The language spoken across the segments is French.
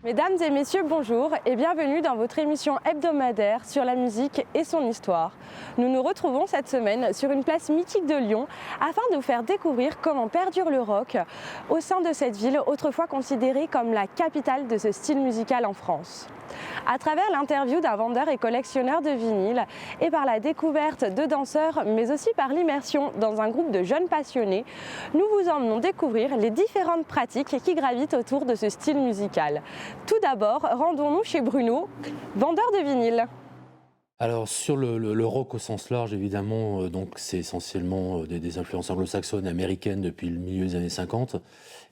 Mesdames et messieurs, bonjour et bienvenue dans votre émission hebdomadaire sur la musique et son histoire. Nous nous retrouvons cette semaine sur une place mythique de Lyon afin de vous faire découvrir comment perdure le rock au sein de cette ville autrefois considérée comme la capitale de ce style musical en France. À travers l'interview d'un vendeur et collectionneur de vinyles et par la découverte de danseurs, mais aussi par l'immersion dans un groupe de jeunes passionnés, nous vous emmenons découvrir les différentes pratiques qui gravitent autour de ce style musical. Tout d'abord, rendons-nous chez Bruno, vendeur de vinyles. Alors sur le rock au sens large, évidemment, donc c'est essentiellement des influences anglo-saxonnes, américaines depuis le milieu des années 50.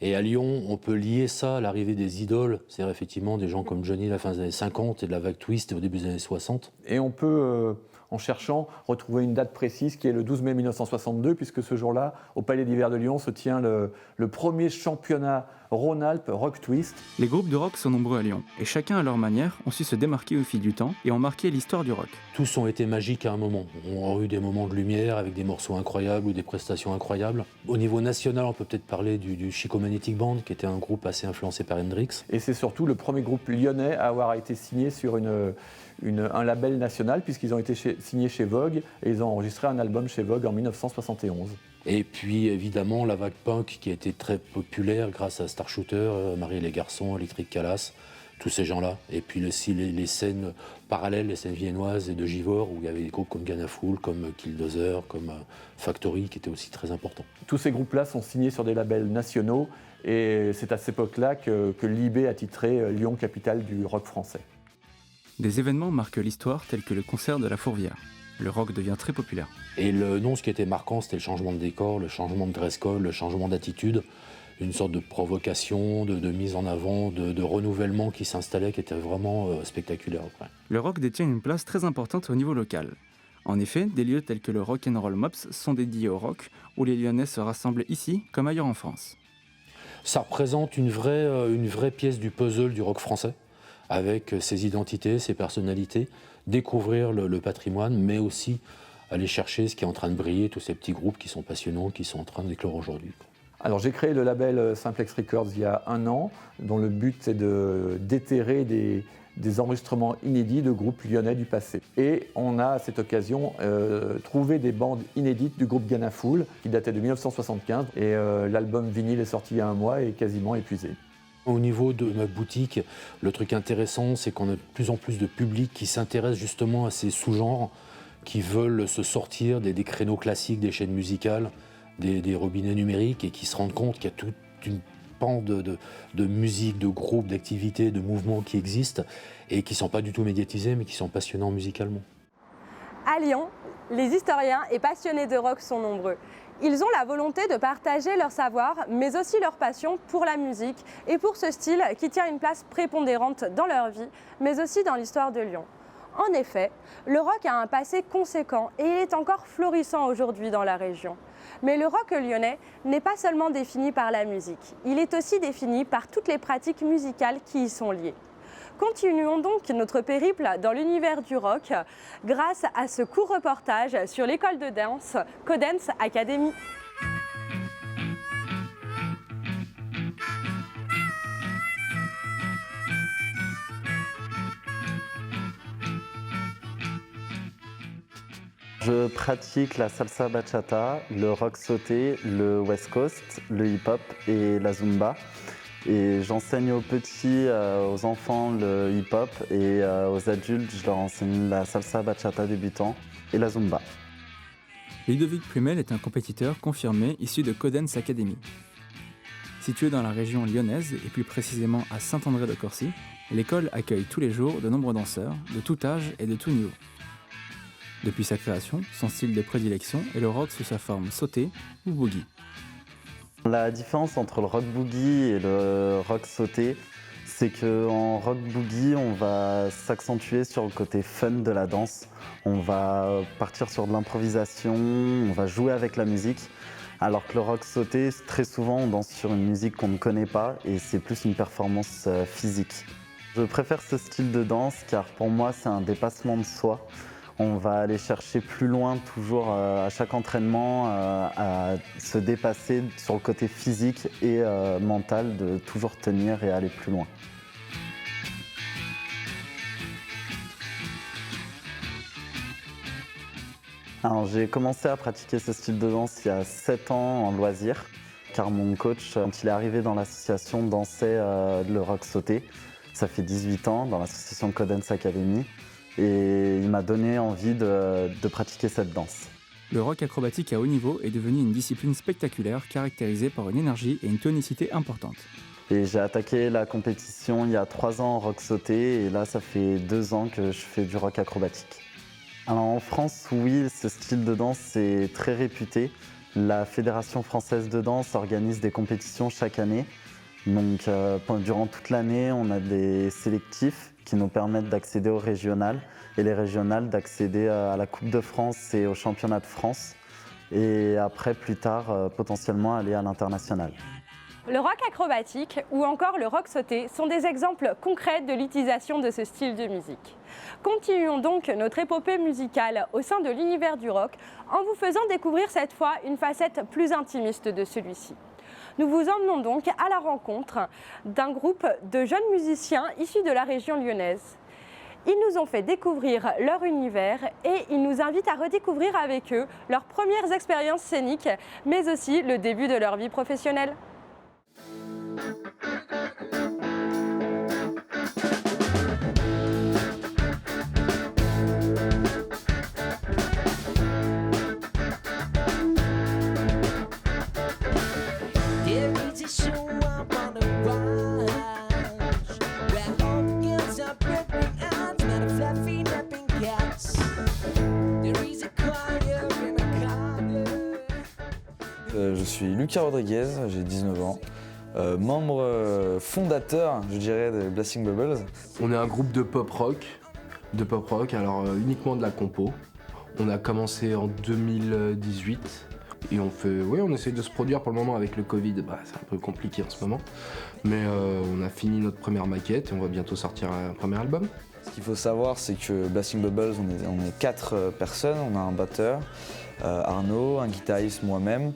Et à Lyon, on peut lier ça à l'arrivée des idoles, c'est-à-dire effectivement des gens comme Johnny à la fin des années 50 et de la vague twist au début des années 60. Et on peut, en cherchant, retrouver une date précise qui est le 12 mai 1962, puisque ce jour-là, au Palais d'Hiver de Lyon, se tient le premier championnat Rhône-Alpes Rock Twist. Les groupes de rock sont nombreux à Lyon, et chacun à leur manière ont su se démarquer au fil du temps et ont marqué l'histoire du rock. Tous ont été magiques à un moment. On a eu des moments de lumière avec des morceaux incroyables ou des prestations incroyables. Au niveau national, on peut peut-être parler du Chico Magnetic Band, qui était un groupe assez influencé par Hendrix. Et c'est surtout le premier groupe lyonnais à avoir été signé sur un label national, puisqu'ils ont été signés chez Vogue, et ils ont enregistré un album chez Vogue en 1971. Et puis évidemment la vague punk qui a été très populaire grâce à Star Shooter, Marie et les garçons, Electric Calas, tous ces gens-là. Et puis aussi les scènes parallèles, les scènes viennoises et de Givors, où il y avait des groupes comme Ganafool, comme Killdozer, comme Factory, qui étaient aussi très importants. Tous ces groupes-là sont signés sur des labels nationaux, et c'est à cette époque-là que l'IB a titré Lyon, capitale du rock français. Des événements marquent l'histoire tels que le concert de la Fourvière. Le rock devient très populaire. Et ce qui était marquant, c'était le changement de décor, le changement de dress code, le changement d'attitude, une sorte de provocation, de mise en avant, de renouvellement qui s'installait, qui était vraiment spectaculaire après. Le rock détient une place très importante au niveau local. En effet, des lieux tels que le Rock'n'Roll Mops sont dédiés au rock, où les Lyonnais se rassemblent ici comme ailleurs en France. Ça représente une vraie pièce du puzzle du rock français, avec ses identités, ses personnalités, découvrir le patrimoine, mais aussi aller chercher ce qui est en train de briller, tous ces petits groupes qui sont passionnants, qui sont en train d'éclore aujourd'hui. Alors j'ai créé le label Simplex Records il y a 1 an, dont le but est de déterrer des enregistrements inédits de groupes lyonnais du passé. Et on a à cette occasion trouvé des bandes inédites du groupe Ganafool, qui datait de 1975, et l'album vinyle est sorti il y a 1 mois et est quasiment épuisé. Au niveau de notre boutique, le truc intéressant, c'est qu'on a de plus en plus de public qui s'intéresse justement à ces sous-genres, qui veulent se sortir des créneaux classiques des chaînes musicales, des robinets numériques, et qui se rendent compte qu'il y a toute une pan de musique, de groupes, d'activités, de mouvements qui existent et qui ne sont pas du tout médiatisés, mais qui sont passionnants musicalement. À Lyon, les historiens et passionnés de rock sont nombreux. Ils ont la volonté de partager leur savoir, mais aussi leur passion pour la musique et pour ce style qui tient une place prépondérante dans leur vie, mais aussi dans l'histoire de Lyon. En effet, le rock a un passé conséquent et il est encore florissant aujourd'hui dans la région. Mais le rock lyonnais n'est pas seulement défini par la musique, il est aussi défini par toutes les pratiques musicales qui y sont liées. Continuons donc notre périple dans l'univers du rock grâce à ce court reportage sur l'école de danse Codance Academy. Je pratique la salsa bachata, le rock sauté, le west coast, le hip-hop et la zumba. Et j'enseigne aux petits, aux enfants le hip-hop et aux adultes, je leur enseigne la salsa bachata débutant et la zumba. Ludovic Plumel est un compétiteur confirmé issu de Codance Academy. Situé dans la région lyonnaise et plus précisément à Saint-André-de-Corcy, l'école accueille tous les jours de nombreux danseurs de tout âge et de tout niveau. Depuis sa création, son style de prédilection est le rock sous sa forme sauté ou boogie. La différence entre le rock boogie et le rock sauté, c'est qu'en rock boogie, on va s'accentuer sur le côté fun de la danse. On va partir sur de l'improvisation, on va jouer avec la musique. Alors que le rock sauté, très souvent, on danse sur une musique qu'on ne connaît pas et c'est plus une performance physique. Je préfère ce style de danse car pour moi, c'est un dépassement de soi. On va aller chercher plus loin, toujours à chaque entraînement, à se dépasser sur le côté physique et mental, de toujours tenir et aller plus loin. Alors, j'ai commencé à pratiquer ce style de danse il y a 7 ans en loisir, car mon coach, quand il est arrivé dans l'association, dansait le rock sauté. Ça fait 18 ans dans l'association Codance Academy et il m'a donné envie de pratiquer cette danse. Le rock acrobatique à haut niveau est devenu une discipline spectaculaire caractérisée par une énergie et une tonicité importantes. Et j'ai attaqué la compétition il y a 3 ans en rock sauté et là ça fait 2 ans que je fais du rock acrobatique. Alors en France, oui, ce style de danse est très réputé. La Fédération française de danse organise des compétitions chaque année. Donc durant toute l'année, on a des sélectifs qui nous permettent d'accéder aux régionales et les régionales d'accéder à la Coupe de France et au championnat de France et après plus tard potentiellement aller à l'international. Le rock acrobatique ou encore le rock sauté sont des exemples concrets de l'utilisation de ce style de musique. Continuons donc notre épopée musicale au sein de l'univers du rock en vous faisant découvrir cette fois une facette plus intimiste de celui-ci. Nous vous emmenons donc à la rencontre d'un groupe de jeunes musiciens issus de la région lyonnaise. Ils nous ont fait découvrir leur univers et ils nous invitent à redécouvrir avec eux leurs premières expériences scéniques, mais aussi le début de leur vie professionnelle. Je suis Lucas Rodriguez, j'ai 19 ans, membre fondateur, je dirais, de Blasting Bubbles. On est un groupe de pop rock, alors uniquement de la compo. On a commencé en 2018 et on essaie de se produire pour le moment avec le Covid, c'est un peu compliqué en ce moment. Mais on a fini notre première maquette et on va bientôt sortir un premier album. Ce qu'il faut savoir, c'est que Blasting Bubbles, on est 4 personnes. On a un batteur, Arnaud, un guitariste, moi-même,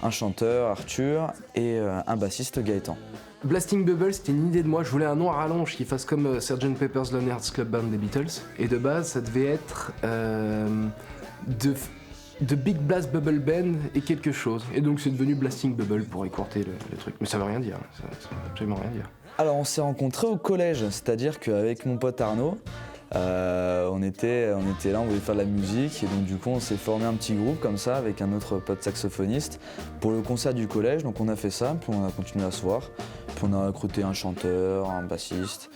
un chanteur, Arthur, et un bassiste, Gaëtan. Blasting Bubbles, c'était une idée de moi. Je voulais un nom à rallonge qui fasse comme Sgt Pepper's Lonely Hearts Club Band des Beatles. Et de base, ça devait être de Big Blast Bubble Band et quelque chose. Et donc c'est devenu Blasting Bubble pour écourter le truc. Mais ça veut rien dire, ça veut absolument rien dire. Alors on s'est rencontrés au collège, c'est-à-dire qu'avec mon pote Arnaud, on était là, on voulait faire de la musique et donc du coup on s'est formé un petit groupe comme ça avec un autre pote saxophoniste pour le concert du collège. Donc on a fait ça, puis on a continué à se voir, puis on a recruté un chanteur, un bassiste,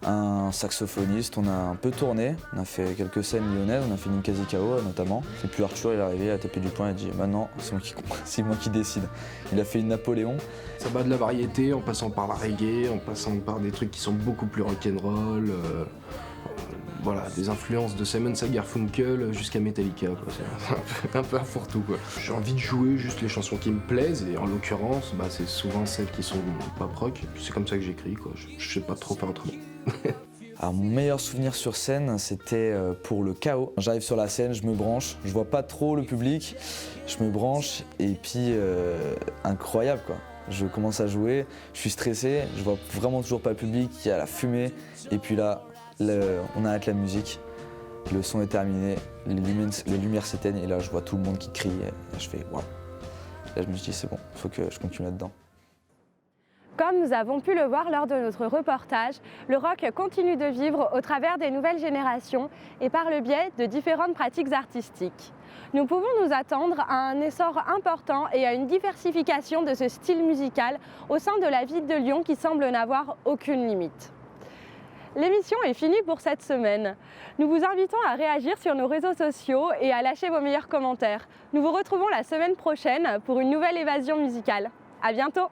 un saxophoniste, on a un peu tourné, on a fait quelques scènes lyonnaises, on a fait Ninkasi Kao notamment. Et puis Arthur il est arrivé, il a tapé du poing et a dit maintenant c'est moi qui décide. Il a fait une Napoléon. Ça va de la variété en passant par la reggae, en passant par des trucs qui sont beaucoup plus rock'n'roll. Voilà, des influences de Simon Garfunkel jusqu'à Metallica, quoi. C'est un peu un fourre-tout, quoi. J'ai envie de jouer juste les chansons qui me plaisent et en l'occurrence, c'est souvent celles qui sont pop rock. Et puis c'est comme ça que j'écris, quoi. Je sais pas trop faire autrement. Alors mon meilleur souvenir sur scène, c'était pour le chaos. J'arrive sur la scène, je me branche, je vois pas trop le public, je me branche et puis incroyable quoi. Je commence à jouer, je suis stressé, je vois vraiment toujours pas le public, il y a la fumée et puis là, on arrête la musique, le son est terminé, les lumières s'éteignent et là je vois tout le monde qui crie et là, je fais waouh. Là je me dis c'est bon, il faut que je continue là-dedans. Comme nous avons pu le voir lors de notre reportage, le rock continue de vivre au travers des nouvelles générations et par le biais de différentes pratiques artistiques. Nous pouvons nous attendre à un essor important et à une diversification de ce style musical au sein de la ville de Lyon qui semble n'avoir aucune limite. L'émission est finie pour cette semaine. Nous vous invitons à réagir sur nos réseaux sociaux et à lâcher vos meilleurs commentaires. Nous vous retrouvons la semaine prochaine pour une nouvelle évasion musicale. À bientôt!